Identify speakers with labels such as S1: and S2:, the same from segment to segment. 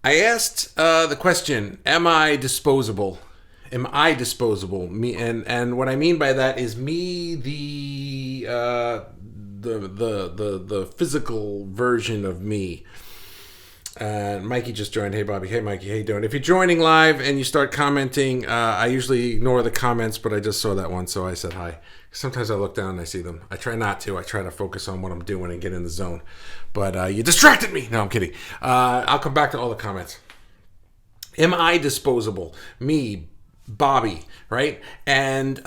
S1: I asked the question, am I disposable? Am I disposable? Me and what I mean by that is me the physical version of me. Mikey just joined. Hey, Bobby. Hey, Mikey. How you doing? If you're joining live and you start commenting, I usually ignore the comments, but I just saw that one, so I said hi. Sometimes I look down and I see them. I try not to. I try to focus on what I'm doing and get in the zone. But you distracted me. No, I'm kidding. I'll come back to all the comments. Am I disposable? Me, Bobby, right? And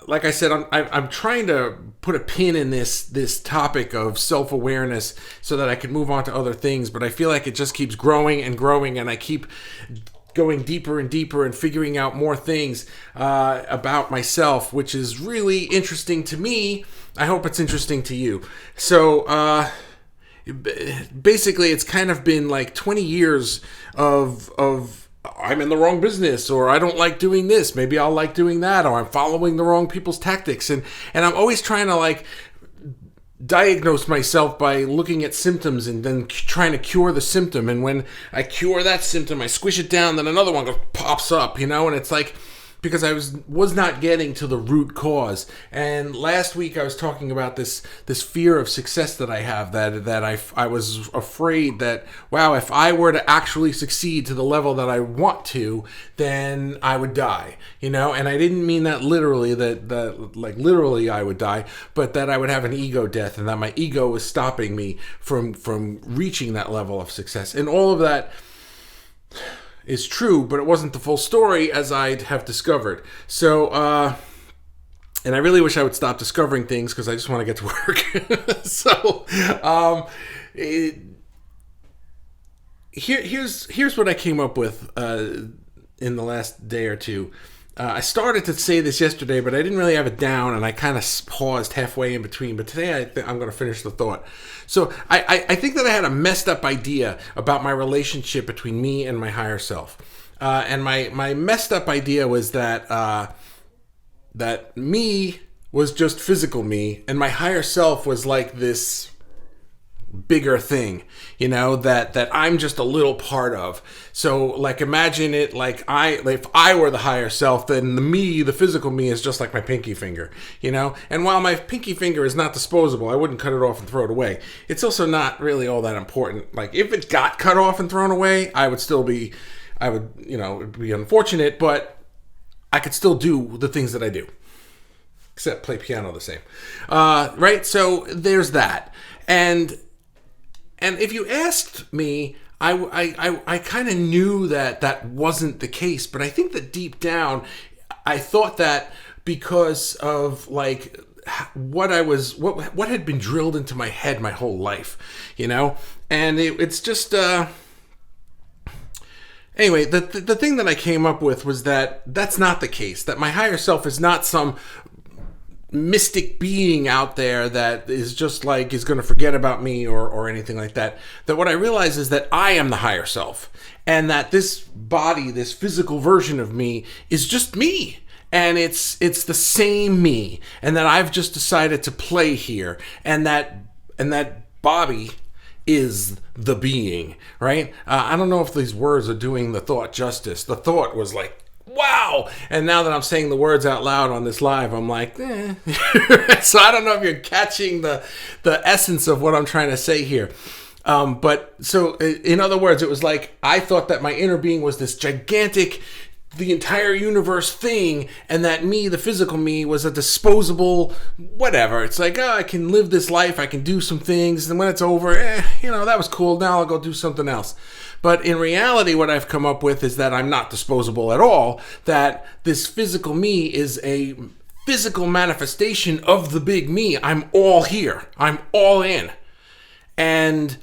S1: like I said, I'm trying to put a pin in this topic of self-awareness so that I can move on to other things, but I feel like it just keeps growing and growing, and I keep going deeper and deeper and figuring out more things about myself, which is really interesting to me. I hope it's interesting to you. So basically, it's kind of been like 20 years of I'm in the wrong business, or I don't like doing this, maybe I'll like doing that, or I'm following the wrong people's tactics, and I'm always trying to like diagnose myself by looking at symptoms and then trying to cure the symptom, and when I cure that symptom, I squish it down, then another one pops up, and it's like, because I was not getting to the root cause. And last week I was talking about this fear of success that I have, that I was afraid that, wow, if I were to actually succeed to the level that I want to, then I would die, and I didn't mean that literally, that like literally I would die, but that I would have an ego death, and that my ego was stopping me from reaching that level of success. And all of that is true, but it wasn't the full story, as I'd have discovered. So, and I really wish I would stop discovering things, because I just want to get to work. So, here's what I came up with in the last day or two. I started to say this yesterday, but I didn't really have it down, and I kind of paused halfway in between. But today I'm going to finish the thought. So I think that I had a messed up idea about my relationship between me and my higher self. And my messed up idea was that that me was just physical me, and my higher self was like this bigger thing, that I'm just a little part of. So like, imagine it like if I were the higher self, then the physical me is just like my pinky finger, and while my pinky finger is not disposable, I wouldn't cut it off and throw it away. It's also not really all that important. Like, if it got cut off and thrown away, it would be unfortunate, but I could still do the things that I do, except play piano the same. Right? So there's that. And if you asked me, I kind of knew that wasn't the case, but I think that deep down, I thought that because of like what had been drilled into my head my whole life, and it's just anyway, the thing that I came up with was that that's not the case, that my higher self is not some mystic being out there that is just like is going to forget about me or anything like that. That what I realize is that I am the higher self, and that this body, this physical version of me, is just me, and it's the same me, and that I've just decided to play here, and that Bobby is the being, right? I don't know if these words are doing the thought justice. The thought was like, wow! And now that I'm saying the words out loud on this live, I'm like, eh. So I don't know if you're catching the essence of what I'm trying to say here. But so in other words, it was like, I thought that my inner being was this gigantic, the entire universe thing, and that me, the physical me, was a disposable whatever. It's like, I can live this life, I can do some things, and when it's over, that was cool, now I'll go do something else. But in reality, what I've come up with is that I'm not disposable at all, that this physical me is a physical manifestation of the big me. I'm all here. I'm all in. And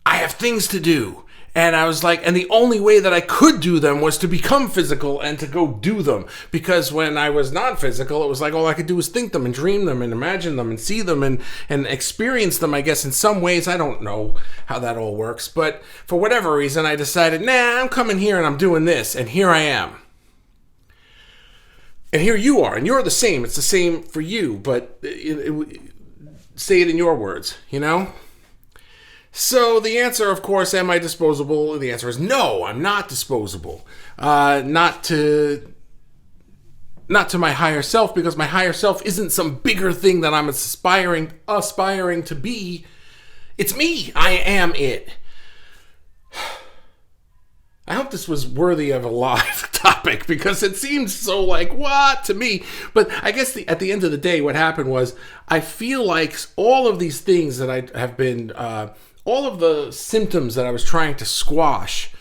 S1: I have things to do. And I was like, and the only way that I could do them was to become physical and to go do them. Because when I was non-physical, it was like all I could do was think them and dream them and imagine them and see them and experience them, I guess, in some ways. I don't know how that all works. But for whatever reason, I decided, I'm coming here and I'm doing this. And here I am. And here you are. And you're the same. It's the same for you. But say it in your words, So the answer, of course, am I disposable? The answer is no, I'm not disposable. Not to my higher self, because my higher self isn't some bigger thing that I'm aspiring to be. It's me. I am it. I hope this was worthy of a live topic, because it seems so like, what, to me? But I guess at the end of the day, what happened was, I feel like all of these things that I have been, all of the symptoms that I was trying to squash,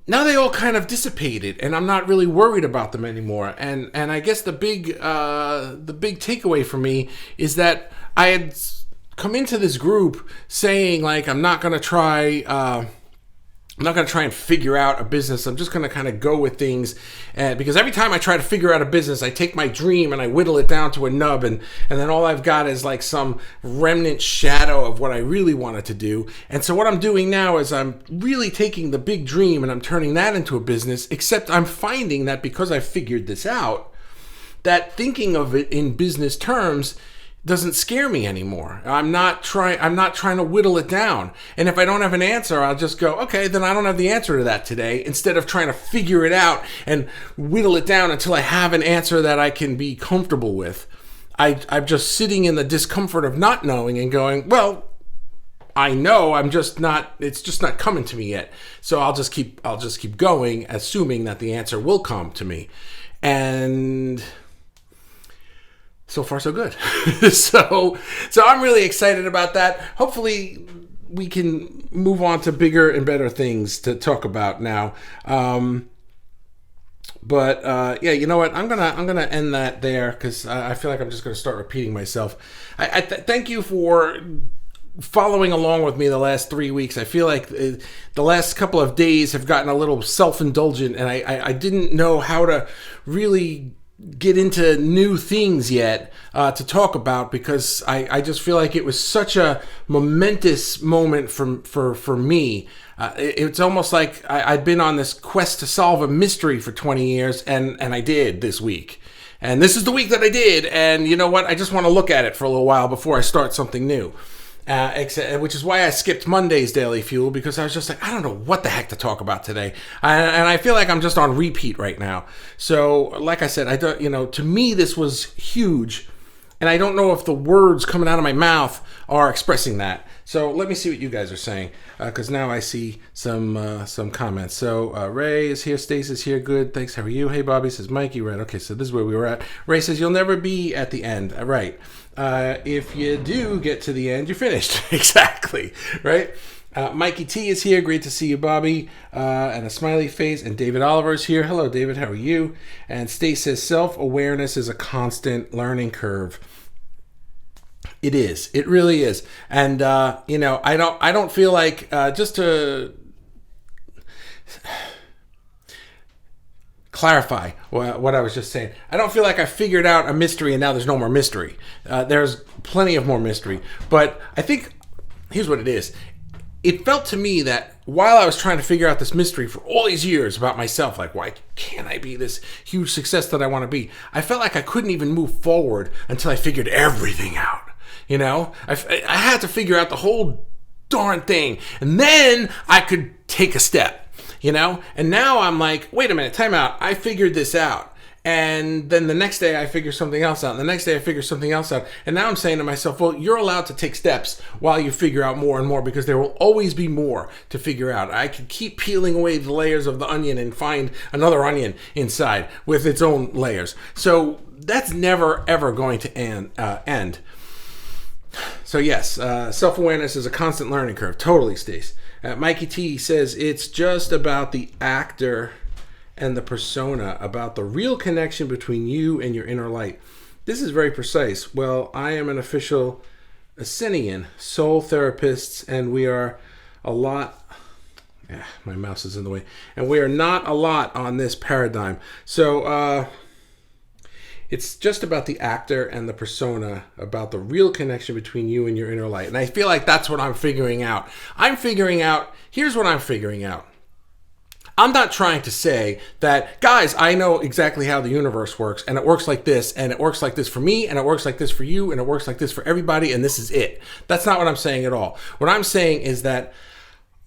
S1: now they all kind of dissipated, and I'm not really worried about them anymore. And I guess the big takeaway for me is that I had come into this group saying, like, I'm not going to try and figure out a business. I'm just going to kind of go with things. Because every time I try to figure out a business, I take my dream and I whittle it down to a nub. And then all I've got is like some remnant shadow of what I really wanted to do. And so what I'm doing now is I'm really taking the big dream and I'm turning that into a business. Except I'm finding that because I figured this out, that thinking of it in business terms doesn't scare me anymore. I'm not trying to whittle it down. And if I don't have an answer, I'll just go, okay, then I don't have the answer to that today, instead of trying to figure it out and whittle it down until I have an answer that I can be comfortable with. I'm just sitting in the discomfort of not knowing and going, well, I know, it's just not coming to me yet. So I'll just keep going, assuming that the answer will come to me. And so far, so good. So I'm really excited about that. Hopefully, we can move on to bigger and better things to talk about now. But yeah, you know what? I'm gonna end that there, because I feel like I'm just gonna start repeating myself. I thank you for following along with me the last 3 weeks. I feel like the last couple of days have gotten a little self-indulgent, and I didn't know how to really get into new things yet to talk about, because I just feel like it was such a momentous moment for me. It's almost like I'd been on this quest to solve a mystery for 20 years, and I did this week. And this is the week that I did, and you know what? I just want to look at it for a little while before I start something new. Which is why I skipped Monday's Daily Fuel, because I was just like, I don't know what the heck to talk about today. And I feel like I'm just on repeat right now. So, like I said, to me, this was huge. And I don't know if the words coming out of my mouth are expressing that. So let me see what you guys are saying, because now I see some comments. So Ray is here, Stace is here, good, thanks, how are you? Hey Bobby, says Mikey, right, okay, so this is where we were at. Ray says, you'll never be at the end, right. If you do get to the end, you're finished. Exactly, right? Mikey T is here, great to see you, Bobby, and a smiley face. And David Oliver is here. Hello, David, how are you? And Stace says, self-awareness is a constant learning curve. It is. It really is. And I don't feel like just to clarify what I was just saying, I don't feel like I figured out a mystery and now there's no more mystery. There's plenty of more mystery. But I think here's what it is. It felt to me that while I was trying to figure out this mystery for all these years about myself, like, why can't I be this huge success that I want to be? I felt like I couldn't even move forward until I figured everything out. You know, I had to figure out the whole darn thing, and then I could take a step, you know? And now I'm like, wait a minute, time out. I figured this out. And then the next day I figure something else out. And the next day I figure something else out. And now I'm saying to myself, well, you're allowed to take steps while you figure out more and more, because there will always be more to figure out. I can keep peeling away the layers of the onion and find another onion inside with its own layers. So that's never, ever going to end. So yes, self-awareness is a constant learning curve. Totally, Stace. Mikey T says it's just about the actor and the persona, about the real connection between you and your inner light. This is very precise. Well, I am an official Ascenian, soul therapists, and we are a lot... my mouse is in the way. And we are not a lot on this paradigm. So, it's just about the actor and the persona, about the real connection between you and your inner light. And I feel like that's what I'm figuring out. Here's what I'm figuring out. I'm not trying to say that, guys, I know exactly how the universe works, and it works like this, and it works like this for me, and it works like this for you, and it works like this for everybody, and this is it. That's not what I'm saying at all. What I'm saying is that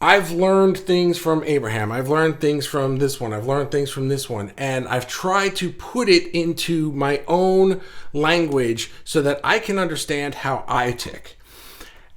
S1: I've learned things from Abraham. I've learned things from this one. I've learned things from this one. And I've tried to put it into my own language so that I can understand how I tick.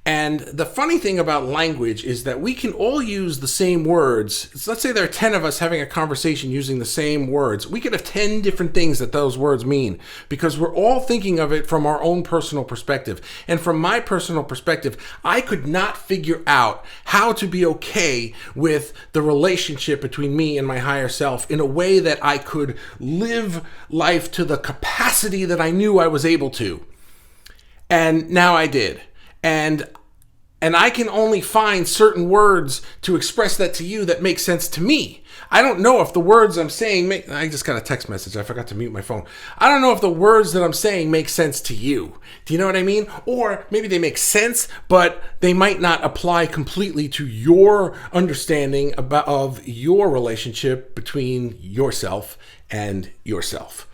S1: And the funny thing about language is that we can all use the same words. So let's say there are 10 of us having a conversation using the same words. We could have 10 different things that those words mean because we're all thinking of it from our own personal perspective. And from my personal perspective, I could not figure out how to be okay with the relationship between me and my higher self in a way that I could live life to the capacity that I knew I was able to. And now I did. And I can only find certain words to express that to you that make sense to me. I don't know if the words I'm saying make... I just got a text message. I forgot to mute my phone. I don't know if the words that I'm saying make sense to you. Do you know what I mean? Or maybe they make sense, but they might not apply completely to your understanding of your relationship between yourself and yourself.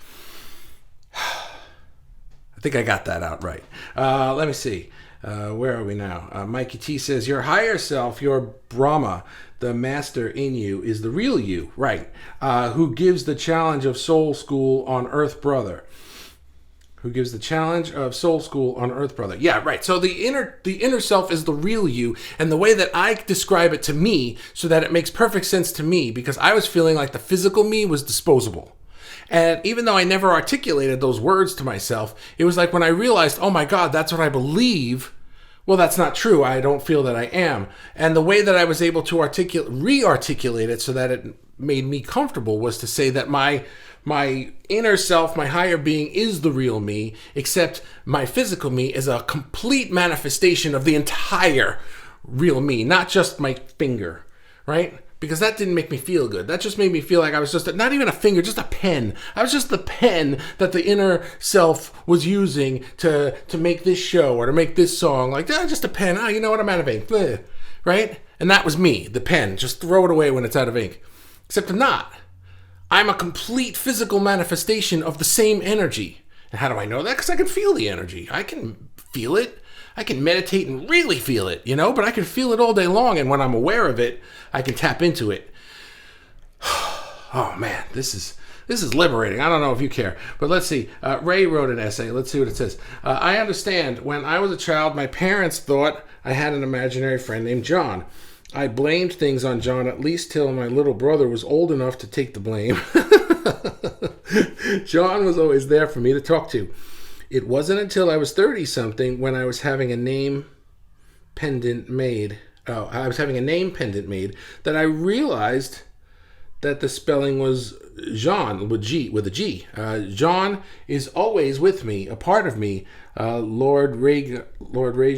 S1: I think I got that out right. Let me see. Where are we now? Mikey T says, your higher self, your Brahma, the master in you, is the real you, right? Who gives the challenge of soul school on Earth, brother. Who gives the challenge of soul school on Earth, brother. Yeah, right. So the inner self is the real you, and the way that I describe it to me so that it makes perfect sense to me, because I was feeling like the physical me was disposable. And even though I never articulated those words to myself, it was like when I realized, oh my God, that's what I believe. Well, that's not true. I don't feel that I am. And the way that I was able to re-articulate it so that it made me comfortable was to say that my inner self, my higher being, is the real me, except my physical me is a complete manifestation of the entire real me, not just my finger, right? Because that didn't make me feel good. That just made me feel like I was just, not even a finger, just a pen. I was just the pen that the inner self was using to make this show or to make this song. Like, just a pen. You know what? I'm out of ink. Bleh. Right? And that was me, the pen. Just throw it away when it's out of ink. Except I'm not. I'm a complete physical manifestation of the same energy. And how do I know that? Because I can feel the energy. I can feel it. I can meditate and really feel it, but I can feel it all day long. And when I'm aware of it, I can tap into it. Oh man, this is liberating. I don't know if you care, but let's see. Ray wrote an essay. Let's see what it says. I understand. When I was a child, my parents thought I had an imaginary friend named John. I blamed things on John at least till my little brother was old enough to take the blame. John was always there for me to talk to. It wasn't until I was 30-something when I was having a name pendant made. I was having a name pendant made that I realized that the spelling was Jean with a G. John is always with me, a part of me. Lord Rage,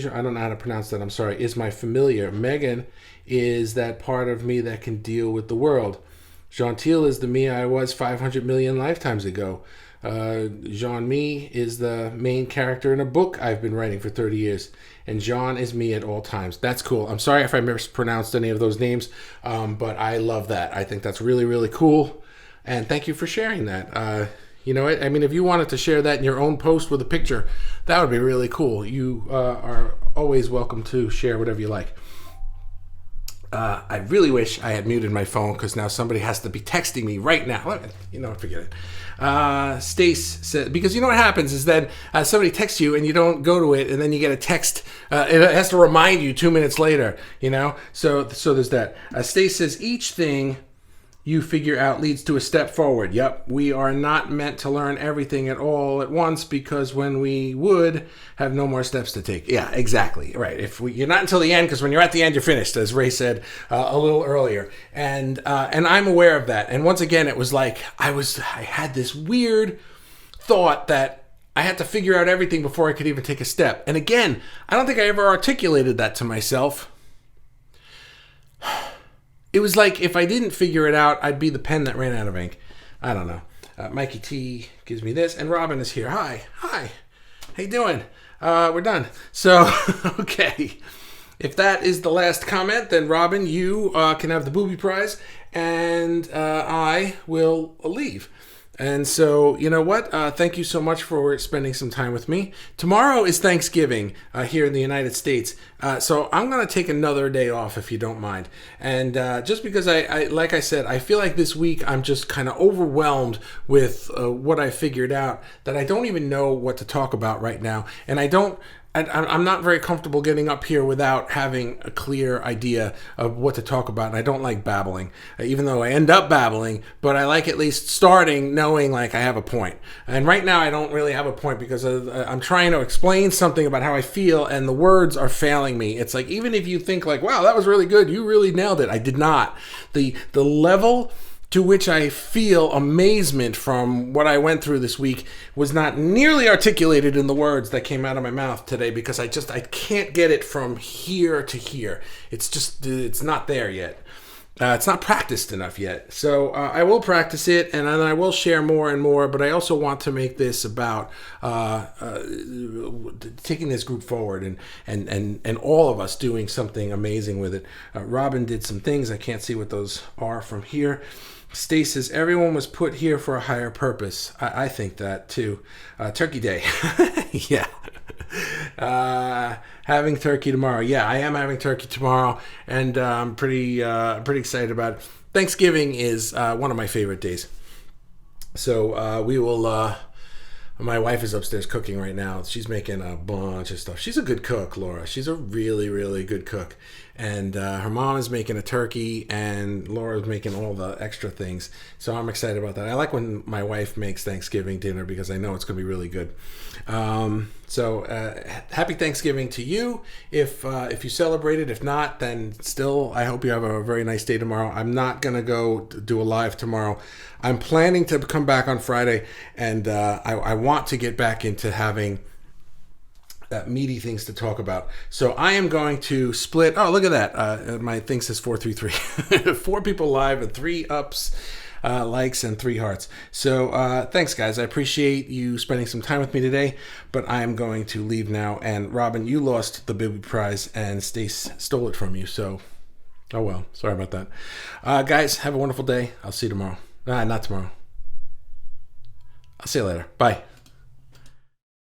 S1: I don't know how to pronounce that. I'm sorry. Is my familiar. Megan is that part of me that can deal with the world. Gentil is the me I was 500 million lifetimes ago. Jean-Mi is the main character in a book I've been writing for 30 years. And John is me at all times. That's cool. I'm sorry if I mispronounced any of those names, but I love that. I think that's really, really cool. And thank you for sharing that. You know what? I mean, if you wanted to share that in your own post with a picture, that would be really cool. You are always welcome to share whatever you like. I really wish I had muted my phone because now somebody has to be texting me right now. Forget it. Stace said, because you know what happens is that somebody texts you and you don't go to it, and then you get a text. It has to remind you 2 minutes later. So there's that. Stace says each thing you figure out leads to a step forward. Yep, we are not meant to learn everything at all at once, because when we would have no more steps to take. Yeah, exactly. Right. You're not until the end, because when you're at the end, you're finished, as Ray said a little earlier. And I'm aware of that. And once again, it was like I had this weird thought that I had to figure out everything before I could even take a step. And again, I don't think I ever articulated that to myself. It was like if I didn't figure it out, I'd be the pen that ran out of ink. I don't know. Mikey T gives me this, and Robin is here. Hi. How you doing? We're done. So, okay. If that is the last comment, then Robin, you can have the booby prize, and I will leave. And so, you know what? Thank you so much for spending some time with me. Tomorrow is Thanksgiving here in the United States. So I'm going to take another day off if you don't mind. And just because like I said, I feel like this week I'm just kind of overwhelmed with what I figured out that I don't even know what to talk about right now. And I'm not very comfortable getting up here without having a clear idea of what to talk about. And I don't like babbling, even though I end up babbling, but I like at least starting knowing like I have a point. And right now I don't really have a point because I'm trying to explain something about how I feel and the words are failing me. It's like, even if you think like, wow, that was really good, you really nailed it. I did not. The level to which I feel amazement from what I went through this week was not nearly articulated in the words that came out of my mouth today, because I can't get it from here to here. It's not there yet. It's not practiced enough yet. So I will practice it, and then I will share more and more, but I also want to make this about taking this group forward and all of us doing something amazing with it. Robin did some things. I can't see what those are from here. Stace says, everyone was put here for a higher purpose. I think that too. Turkey Day. Yeah. Having turkey tomorrow. Yeah, I am having turkey tomorrow, and I'm pretty excited about it. Thanksgiving is one of my favorite days. So we will... My wife is upstairs cooking right now. She's making a bunch of stuff. She's a good cook, Laura. She's a really, really good cook. And her mom is making a turkey, and Laura's making all the extra things. So I'm excited about that. I like when my wife makes Thanksgiving dinner because I know it's going to be really good. So happy Thanksgiving to you if you celebrate it. If not, then still, I hope you have a very nice day tomorrow. I'm not going to go do a live tomorrow. I'm planning to come back on Friday, and I want to get back into having meaty things to talk about. So I am going to split. Oh, look at that. My thing says 433. 4 people live and 3 ups, likes, and 3 hearts. So thanks, guys. I appreciate you spending some time with me today, but I am going to leave now. And Robin, you lost the booby prize, and Stace stole it from you. So, oh well. Sorry about that. Guys, have a wonderful day. I'll see you tomorrow. Not tomorrow. I'll see you later. Bye.